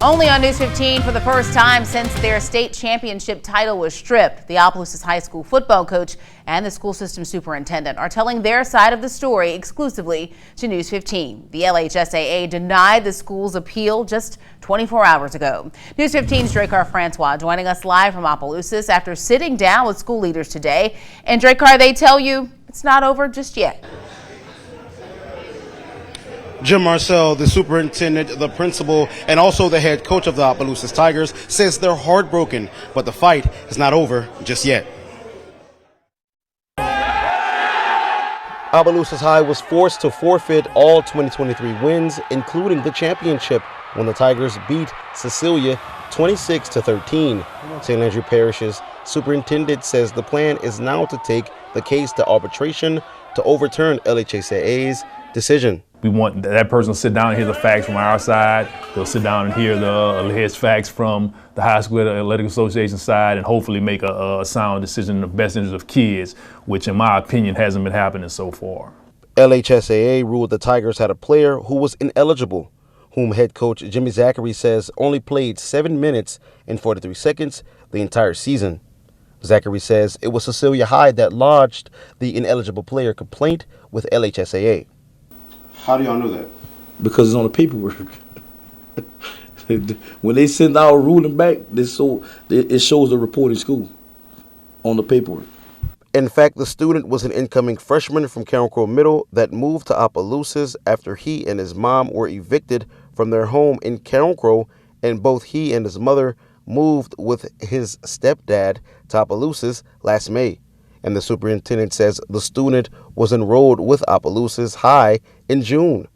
Only on News 15 for the first time since their state championship title was stripped, the Opelousas High School football coach and the school system superintendent are telling their side of the story exclusively to News 15. The LHSAA denied the school's appeal just 24 hours ago. News 15's Dracar Francois joining us live from Opelousas after sitting down with school leaders today. And Dracar, they tell you it's not over just yet. Jim Marcel, the superintendent, the principal, and also the head coach of the Opelousas Tigers, says they're heartbroken, but the fight is not over just yet. Opelousas High was forced to forfeit all 2023 wins, including the championship, when the Tigers beat Cecilia 26-13. St. Landry Parish's superintendent says the plan is now to take the case to arbitration to overturn LHSAA's decision. We want that person to sit down and hear the facts from our side. They'll sit down and hear the alleged facts from the High School Athletic Association side and hopefully make a sound decision in the best interest of kids, which in my opinion hasn't been happening so far. LHSAA ruled the Tigers had a player who was ineligible, whom head coach Jimmy Zachary says only played 7 minutes and 43 seconds the entire season. Zachary says it was Cecilia High that lodged the ineligible player complaint with LHSAA. How do y'all know that? Because it's on the paperwork. When they send our ruling back, it shows the report in school on the paperwork. In fact, the student was an incoming freshman from Carroll Crow Middle that moved to Opelousas after he and his mom were evicted from their home in Carroll Crow, and both he and his mother moved with his stepdad to Opelousas last May. And the superintendent says the student was enrolled with Opelousas High in June.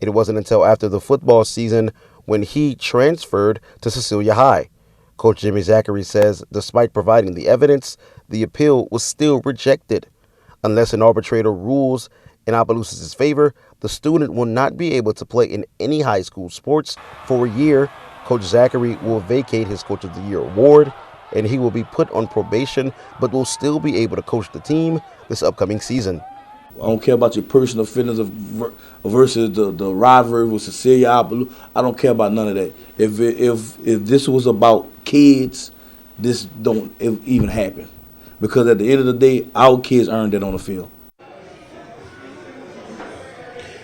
It wasn't until after the football season when he transferred to Cecilia High. Coach Jimmy Zachary says despite providing the evidence, the appeal was still rejected. Unless an arbitrator rules in Opelousas' favor, the student will not be able to play in any high school sports for a year. Coach Zachary will vacate his Coach of the Year award, and he will be put on probation, but will still be able to coach the team this upcoming season. I don't care about your personal feelings versus the rivalry with Cecilia. I don't care about none of that. If this was about kids, this don't even happen. Because at the end of the day, our kids earned it on the field.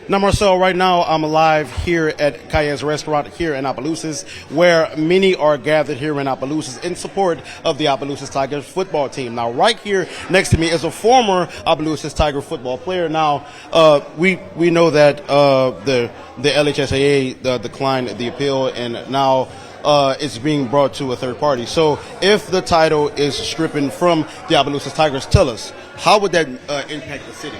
Now, Marcel, right now I'm live here at Kaya's restaurant here in Opelousas, where many are gathered here in Opelousas in support of the Opelousas Tigers football team. Now, right here next to me is a former Opelousas Tiger football player. Now, we know that the LHSAA declined the appeal, and now it's being brought to a third party. So, if the title is stripping from the Opelousas Tigers, tell us, how would that impact the city?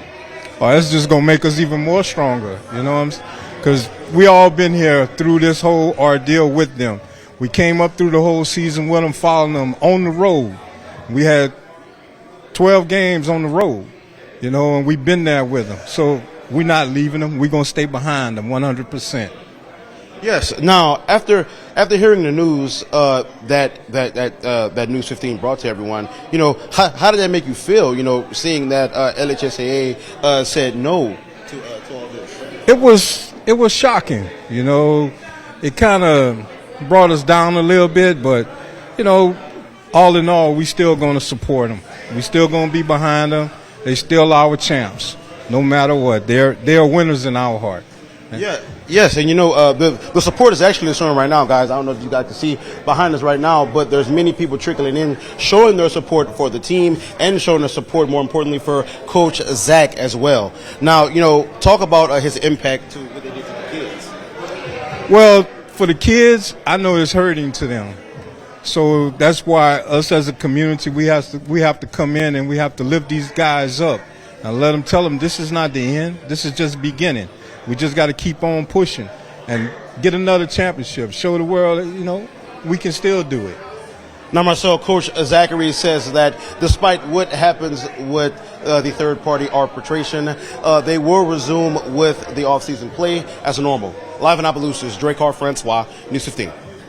Oh, it's just going to make us even more stronger, you know what I'm saying? Because we all been here through this whole ordeal with them. We came up through the whole season with them, following them on the road. We had 12 games on the road, you know, and we've been there with them. So we're not leaving them. We're going to stay behind them 100%. Yes. Now, after hearing the news that News 15 brought to everyone, you know, how did that make you feel? You know, seeing that LHSAA said no to all this. It was shocking. You know, it kind of brought us down a little bit, but you know, all in all, we still going to support them. We still going to be behind them. They still our champs, no matter what. They're winners in our heart. Yeah. Yes, and you know, the support is actually showing right now, guys. I don't know if you guys can see behind us right now, but there's many people trickling in, showing their support for the team and showing their support, more importantly, for Coach Zach as well. Now, you know, talk about his impact to what they did to the kids. Well, for the kids, I know it's hurting to them. So that's why us as a community, we have to come in and we have to lift these guys up and let them tell them this is not the end. This is just beginning. We just got to keep on pushing and get another championship. Show the world, you know, we can still do it. Now, Marcel, Coach Zachary says that despite what happens with the third-party arbitration, they will resume with the off-season play as normal. Live in Opelousas, Dracar Francois, News 15.